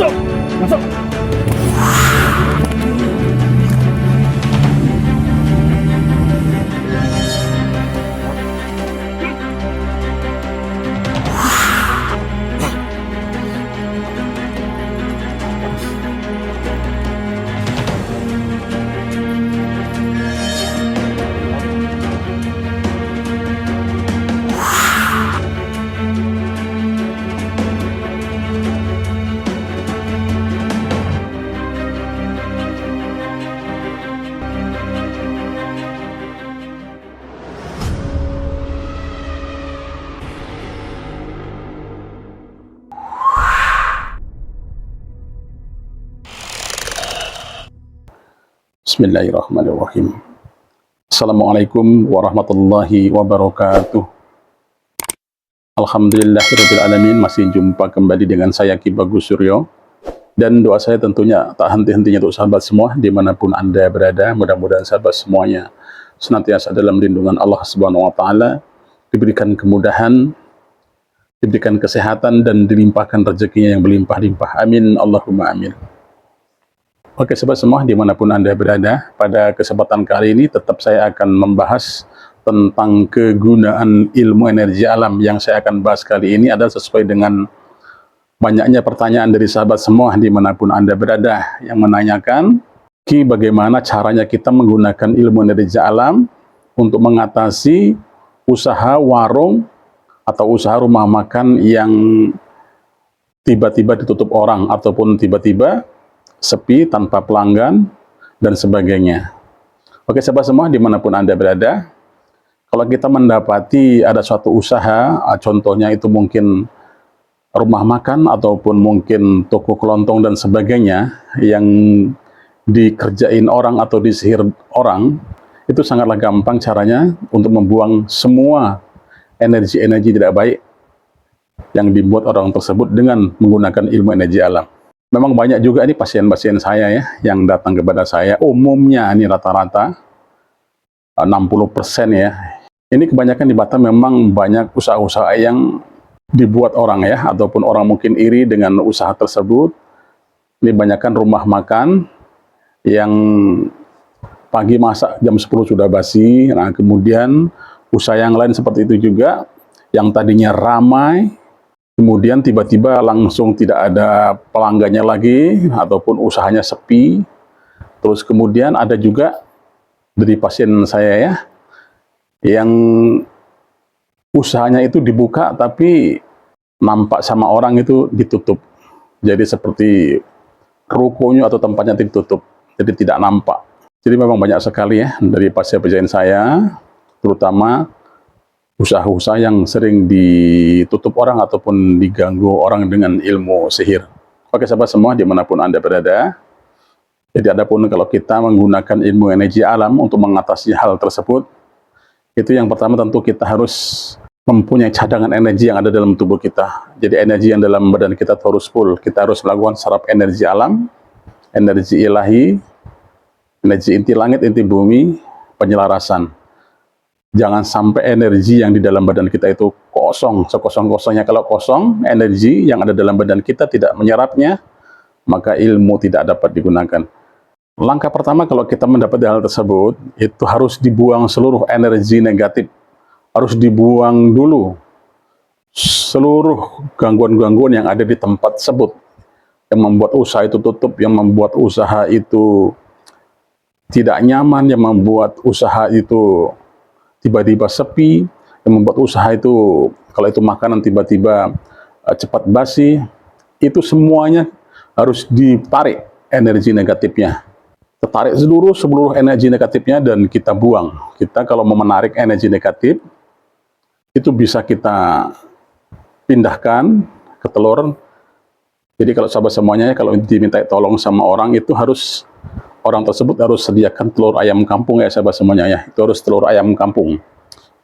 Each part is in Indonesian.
Masuk! Masuk! Bismillahirrahmanirrahim. Assalamualaikum warahmatullahi wabarakatuh. Alhamdulillahirabbil alamin, masih jumpa kembali dengan saya Ki Bagus Suryo. Dan doa saya tentunya tak henti-hentinya untuk sahabat semua dimanapun Anda berada. Mudah-mudahan sahabat semuanya senantiasa dalam lindungan Allah Subhanahu wa taala, diberikan kemudahan, diberikan kesehatan, dan dilimpahkan rezekinya yang berlimpah-limpah. Amin Allahumma amin. Oke sahabat semua dimanapun Anda berada, pada kesempatan kali ini tetap saya akan membahas tentang kegunaan ilmu energi alam. Yang saya akan bahas kali ini adalah sesuai dengan banyaknya pertanyaan dari sahabat semua dimanapun Anda berada, yang menanyakan, Ki, bagaimana caranya kita menggunakan ilmu energi alam untuk mengatasi usaha warung atau usaha rumah makan yang tiba-tiba ditutup orang ataupun tiba-tiba sepi tanpa pelanggan dan sebagainya. Oke sahabat semua dimanapun Anda berada, kalau kita mendapati ada suatu usaha, contohnya itu mungkin rumah makan ataupun mungkin toko kelontong dan sebagainya, yang dikerjain orang atau disihir orang, itu sangatlah gampang caranya untuk membuang semua energi-energi tidak baik yang dibuat orang tersebut dengan menggunakan ilmu energi alam. Memang banyak juga ini pasien-pasien saya ya, yang datang kepada saya, umumnya ini rata-rata 60% ya. Ini kebanyakan di Batam memang banyak usaha-usaha yang dibuat orang ya, ataupun orang mungkin iri dengan usaha tersebut. Ini banyakkan rumah makan yang pagi masak jam 10 sudah basi. Nah kemudian usaha yang lain seperti itu juga, yang tadinya ramai, kemudian tiba-tiba langsung tidak ada pelanggannya lagi, ataupun usahanya sepi. Terus kemudian ada juga dari pasien saya ya, yang usahanya itu dibuka tapi nampak sama orang itu ditutup. Jadi seperti rukonya atau tempatnya ditutup, jadi tidak nampak. Jadi memang banyak sekali ya dari pasien-pasien saya, terutama usaha-usaha yang sering ditutup orang ataupun diganggu orang dengan ilmu sihir. Oke sahabat semua dimanapun Anda berada, jadi adapun kalau kita menggunakan ilmu energi alam untuk mengatasi hal tersebut, itu yang pertama tentu kita harus mempunyai cadangan energi yang ada dalam tubuh kita. Jadi energi yang dalam badan kita harus full. Kita harus melakukan saraf energi alam, energi ilahi, energi inti langit, inti bumi, penyelarasan. Jangan sampai energi yang di dalam badan kita itu kosong, sekosong-kosongnya. Kalau kosong, energi yang ada dalam badan kita tidak menyerapnya, maka ilmu tidak dapat digunakan. Langkah pertama kalau kita mendapat hal tersebut, itu harus dibuang seluruh energi negatif. Harus dibuang dulu seluruh gangguan-gangguan yang ada di tempat tersebut, yang membuat usaha itu tutup, yang membuat usaha itu tidak nyaman, yang membuat usaha itu tiba-tiba sepi, yang membuat usaha itu, kalau itu makanan tiba-tiba cepat basi. Itu semuanya harus ditarik energi negatifnya. Tertarik seluruh energi negatifnya dan kita buang. Kita kalau mau menarik energi negatif, itu bisa kita pindahkan ke telur. Jadi kalau sahabat semuanya, kalau diminta tolong sama orang, itu harus orang tersebut harus sediakan telur ayam kampung ya sahabat semuanya ya. Itu harus telur ayam kampung.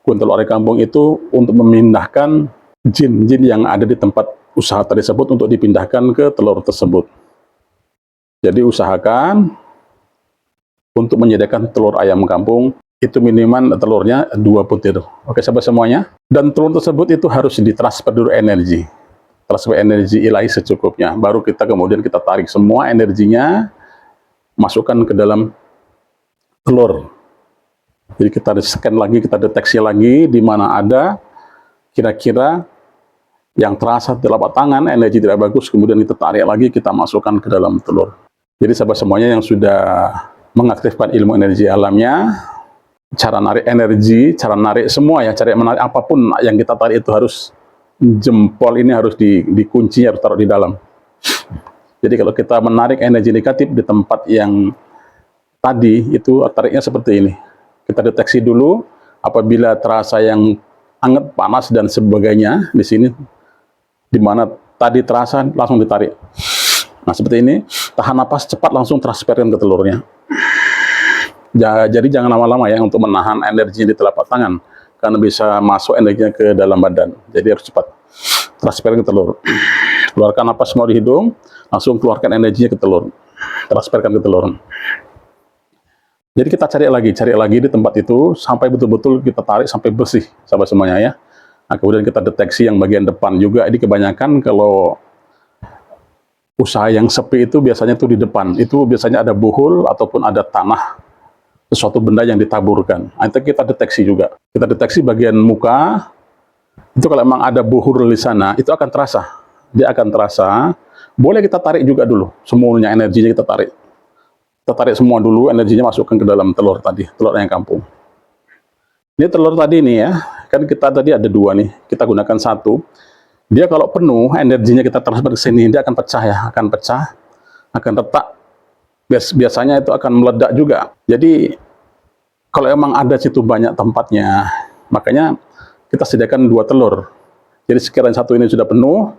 Telur ayam kampung itu untuk memindahkan jin-jin yang ada di tempat usaha tersebut untuk dipindahkan ke telur tersebut. Jadi usahakan untuk menyediakan telur ayam kampung, itu minimal telurnya 2 butir. Oke sahabat semuanya. Dan telur tersebut itu harus ditransfer dulu energi. transfer energi ilahi secukupnya. Baru kita kemudian kita tarik semua energinya, masukkan ke dalam telur. Jadi kita scan lagi, kita deteksi lagi di mana ada kira-kira yang terasa telapak tangan, energi tidak bagus, kemudian kita tarik lagi, kita masukkan ke dalam telur. Jadi sahabat semuanya yang sudah mengaktifkan ilmu energi alamnya, cara narik energi, cara narik semua ya, cara menarik apapun yang kita tarik itu harus jempol ini harus dikunci, harus taruh di dalam. Jadi kalau kita menarik energi negatif di tempat yang tadi, itu tariknya seperti ini. Kita deteksi dulu, apabila terasa yang hangat, panas, dan sebagainya di sini, di mana tadi terasa, langsung ditarik. Nah, seperti ini, tahan napas, cepat langsung transferin ke telurnya. Jadi jangan lama-lama ya untuk menahan energinya di telapak tangan, karena bisa masuk energinya ke dalam badan. Jadi harus cepat transferin ke telur. Keluarkan napas semua di hidung, langsung keluarkan energinya ke telur, transferkan ke telur. Jadi kita cari lagi di tempat itu sampai betul-betul kita tarik sampai bersih, sahabat semuanya ya. Nah, kemudian kita deteksi yang bagian depan juga. Ini kebanyakan kalau usaha yang sepi itu biasanya tuh di depan. Itu biasanya ada buhul ataupun ada tanah, sesuatu benda yang ditaburkan. Nah, itu kita deteksi juga. Kita deteksi bagian muka. Itu kalau memang ada buhul di sana, itu akan terasa. Dia akan terasa. Boleh kita tarik juga dulu. Semuanya energinya kita tarik. Kita tarik semua dulu, energinya masukkan ke dalam telur tadi, telur yang kampung. Ini telur tadi nih ya, kan kita tadi ada 2 nih, kita gunakan 1. Dia kalau penuh, energinya kita transfer ke sini, dia akan pecah ya, akan pecah, akan retak. Biasanya itu akan meledak juga. Jadi, kalau emang ada situ banyak tempatnya, makanya kita sediakan 2 telur. Jadi sekiranya 1 ini sudah penuh,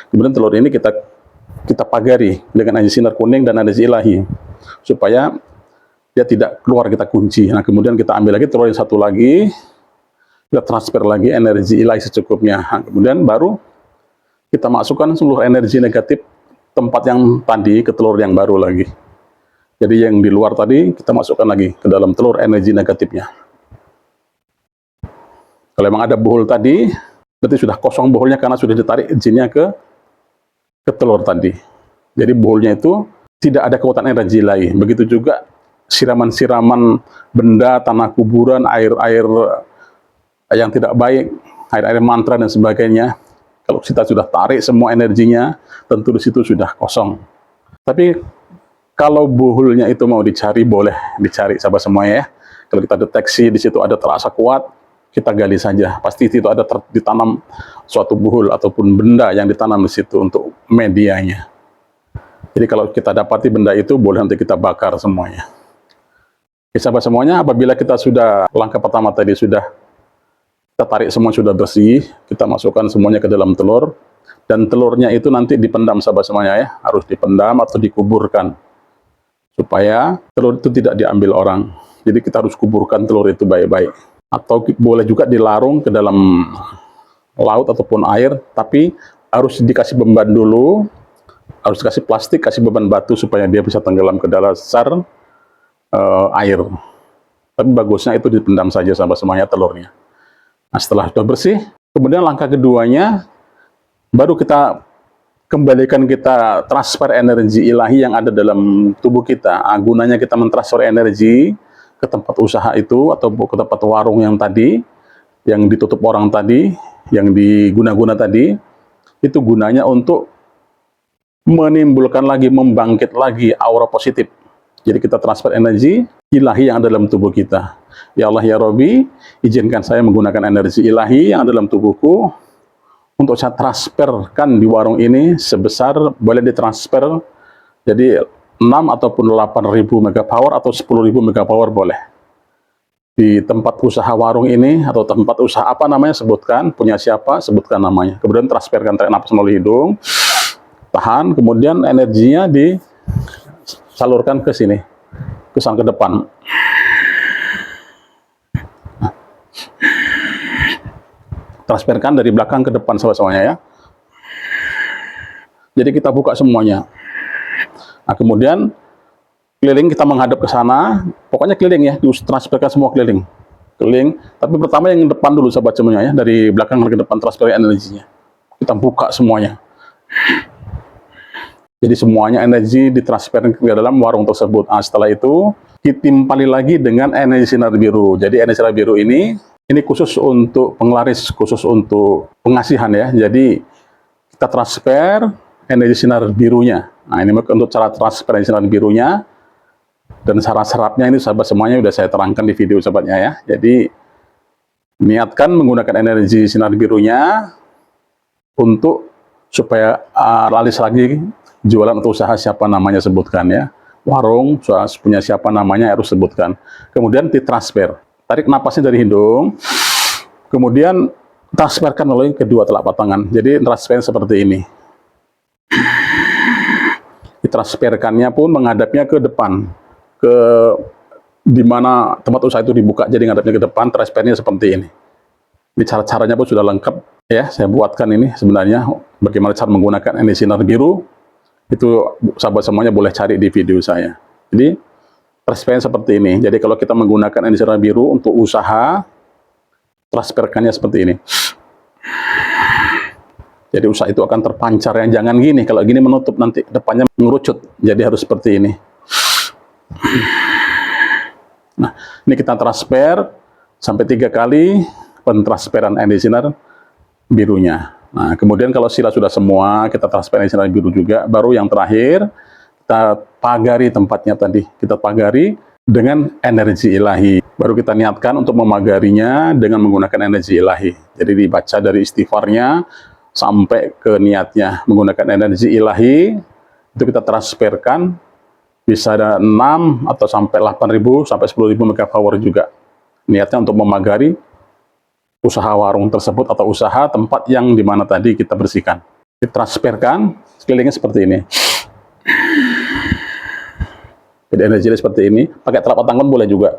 kemudian telur ini kita pagari dengan energi sinar kuning dan energi ilahi, supaya dia tidak keluar, kita kunci. Nah, kemudian kita ambil lagi telur yang 1 lagi, kita transfer lagi energi ilahi secukupnya. Nah, kemudian baru kita masukkan seluruh energi negatif tempat yang tadi ke telur yang baru lagi. Jadi yang di luar tadi kita masukkan lagi ke dalam telur energi negatifnya. Kalau memang ada buhul tadi, berarti sudah kosong buhulnya karena sudah ditarik jinnya ke telur tadi. Jadi buhulnya itu tidak ada kekuatan energi ilahi. Begitu juga siraman-siraman benda, tanah kuburan, air-air yang tidak baik, air-air mantra dan sebagainya. Kalau kita sudah tarik semua energinya, tentu di situ sudah kosong. Tapi kalau buhulnya itu mau dicari, boleh dicari sahabat semuanya ya. Kalau kita deteksi di situ ada terasa kuat, kita gali saja. Pasti itu ada ditanam suatu buhul ataupun benda yang ditanam di situ untuk medianya. Jadi kalau kita dapati benda itu, boleh nanti kita bakar semuanya. Oke, sahabat semuanya, apabila kita sudah langkah pertama tadi sudah kita tarik semua sudah bersih, kita masukkan semuanya ke dalam telur, dan telurnya itu nanti dipendam sahabat semuanya ya, harus dipendam atau dikuburkan supaya telur itu tidak diambil orang. Jadi kita harus kuburkan telur itu baik-baik, atau boleh juga dilarung ke dalam laut ataupun air, tapi harus dikasih beban dulu, harus dikasih plastik, kasih beban batu supaya dia bisa tenggelam ke dalam dasar air. Tapi bagusnya itu dipendam saja sahabat semuanya telurnya. Nah, setelah sudah bersih, kemudian langkah keduanya, baru kita kembalikan, kita transfer energi ilahi yang ada dalam tubuh kita. Nah, gunanya kita mentransfer energi ke tempat usaha itu, atau ke tempat warung yang tadi, yang ditutup orang tadi, yang diguna-guna tadi, itu gunanya untuk menimbulkan lagi, membangkit lagi aura positif. Jadi kita transfer energi ilahi yang ada dalam tubuh kita. Ya Allah ya Robbi, izinkan saya menggunakan energi ilahi yang ada dalam tubuhku untuk saya transferkan di warung ini sebesar, boleh ditransfer jadi 6 ataupun 8.000 megapower atau 10.000 megapower boleh. Di tempat usaha warung ini atau tempat usaha apa namanya, sebutkan, punya siapa, sebutkan namanya. Kemudian transferkan, tarik nafas melalui hidung, tahan, kemudian energinya disalurkan ke sini, ke sang ke depan. Transferkan dari belakang ke depan semuanya ya. Jadi kita buka semuanya. Nah, kemudian keliling, kita menghadap ke sana, pokoknya keliling ya, transferkan semua keliling. Keliling, tapi pertama yang depan dulu sahabat semuanya ya, dari belakang ke depan transfer energinya. Kita buka semuanya. Jadi semuanya energi ditransfer ke dalam warung tersebut. Nah, setelah itu ditimpali lagi dengan energi sinar biru. Jadi energi sinar biru ini khusus untuk penglaris, khusus untuk pengasihan ya. Jadi kita transfer energi sinar birunya. Nah, ini untuk cara transfer energi sinar birunya dan syarat-syaratnya ini sahabat semuanya sudah saya terangkan di video sahabatnya ya. Jadi niatkan menggunakan energi sinar birunya untuk supaya laris lagi jualan atau usaha siapa namanya sebutkan ya, warung punya siapa namanya harus sebutkan. Kemudian ditransfer, tarik napasnya dari hidung, kemudian transferkan melalui kedua telapak tangan. Jadi transfer seperti ini. Ditransferkannya pun menghadapnya ke depan, ke di mana tempat usaha itu dibuka, jadi menghadapnya ke depan. Transfernya seperti ini. Ini cara-caranya pun sudah lengkap ya, saya buatkan ini sebenarnya bagaimana cara menggunakan energi sinar biru. Itu sahabat semuanya boleh cari di video saya. Jadi transfernya seperti ini. Jadi kalau kita menggunakan energi sinar biru untuk usaha, transferkannya seperti ini. Jadi usaha itu akan terpancar ya. Jangan gini, kalau gini menutup nanti depannya mengerucut. Jadi harus seperti ini. Nah, ini kita transfer sampai 3 kali pentransferan energi sinar birunya. Nah, kemudian kalau sila sudah semua, kita transfer energi sinar biru juga. Baru yang terakhir, kita pagari tempatnya tadi. Kita pagari dengan energi ilahi. Baru kita niatkan untuk memagarinya dengan menggunakan energi ilahi. Jadi dibaca dari istighfarnya sampai ke niatnya menggunakan energi ilahi. Itu kita transferkan. Bisa ada 6 atau sampai 8.000 sampai 10.000 megapower juga. Niatnya untuk memagari usaha warung tersebut atau usaha tempat yang dimana tadi kita bersihkan. Ditransferkan sekelilingnya seperti ini. Jadi energi seperti ini. Pakai telapak tangan boleh juga.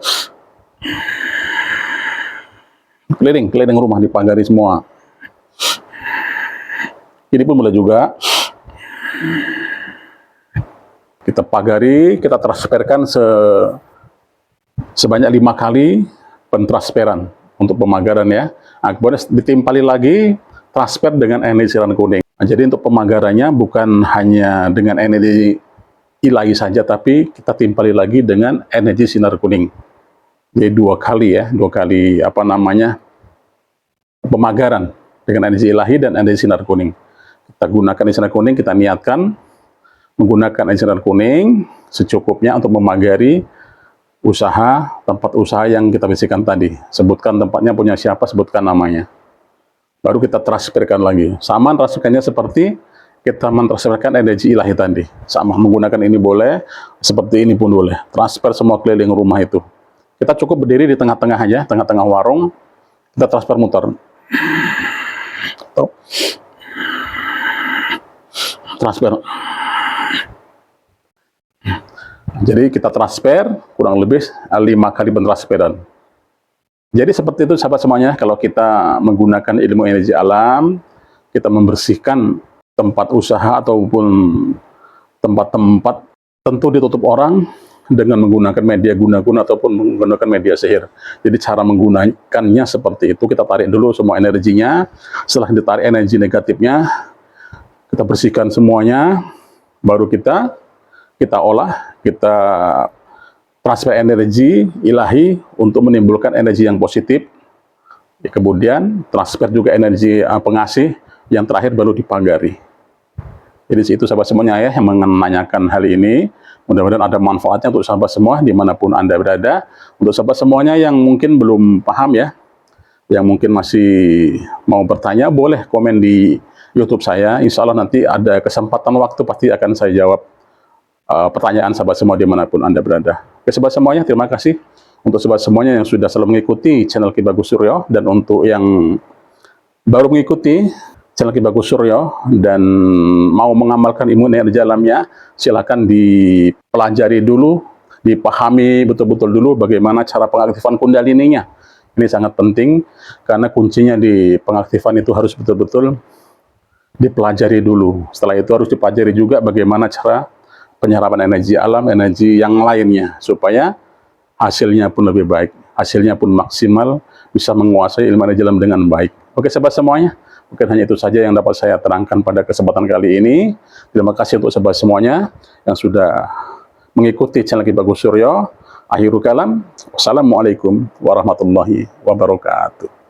Keliling rumah dipagari semua. Ini pun boleh juga. Kita pagari, kita transferkan sebanyak 5 kali pentransferan untuk pemagaran ya. Nah, kemudian ditimpali lagi transfer dengan energi sinar kuning. Nah, jadi untuk pemagarannya bukan hanya dengan energi ilahi saja, tapi kita timpali lagi dengan energi sinar kuning. Jadi 2 kali ya, 2 kali pemagaran dengan energi ilahi dan energi sinar kuning. Kita gunakan energi sinar kuning, kita niatkan menggunakan energi sinar kuning secukupnya untuk memagari usaha, tempat usaha yang kita bersihkan tadi. Sebutkan tempatnya punya siapa, sebutkan namanya. Baru kita transferkan lagi. Sama transferkannya seperti kita mentransferkan energi ilahi tadi. Sama menggunakan ini boleh, seperti ini pun boleh. Transfer semua keliling rumah itu. Kita cukup berdiri di tengah-tengah aja, tengah-tengah warung. Kita transfer muter. Transfer. Jadi kita transfer kurang lebih 5 kali pentransferan. Jadi seperti itu sahabat semuanya, kalau kita menggunakan ilmu energi alam, kita membersihkan tempat usaha ataupun tempat-tempat tentu ditutup orang dengan menggunakan media guna-guna ataupun menggunakan media sihir. Jadi cara menggunakannya seperti itu, kita tarik dulu semua energinya. Setelah ditarik energi negatifnya, kita bersihkan semuanya, baru kita olah, kita transfer energi ilahi untuk menimbulkan energi yang positif. Kemudian transfer juga energi pengasih, yang terakhir baru dipagari. Jadi itu sahabat semuanya ya yang menanyakan hal ini. Mudah-mudahan ada manfaatnya untuk sahabat semua dimanapun Anda berada. Untuk sahabat semuanya yang mungkin belum paham ya, yang mungkin masih mau bertanya, boleh komen di YouTube saya. Insya Allah nanti ada kesempatan waktu pasti akan saya jawab pertanyaan sahabat semua dimanapun Anda berada. Oke sahabat semuanya, terima kasih untuk sahabat semuanya yang sudah selalu mengikuti channel Ki Bagus Suryo, dan untuk yang baru mengikuti channel Ki Bagus Suryo dan mau mengamalkan ilmu energi alamnya, silakan dipelajari dulu, dipahami betul-betul dulu bagaimana cara pengaktifan kundalininya. Ini sangat penting karena kuncinya di pengaktifan itu harus betul-betul dipelajari dulu. Setelah itu harus dipelajari juga bagaimana cara penyerapan energi alam, energi yang lainnya, supaya hasilnya pun lebih baik, hasilnya pun maksimal, bisa menguasai ilmu energi alam dengan baik. Oke sahabat semuanya, Mungkin hanya itu saja yang dapat saya terangkan pada kesempatan kali ini. Terima kasih untuk sahabat semuanya yang sudah mengikuti channel Ki Bagus Suryo. Akhirul kalam, wassalamualaikum warahmatullahi wabarakatuh.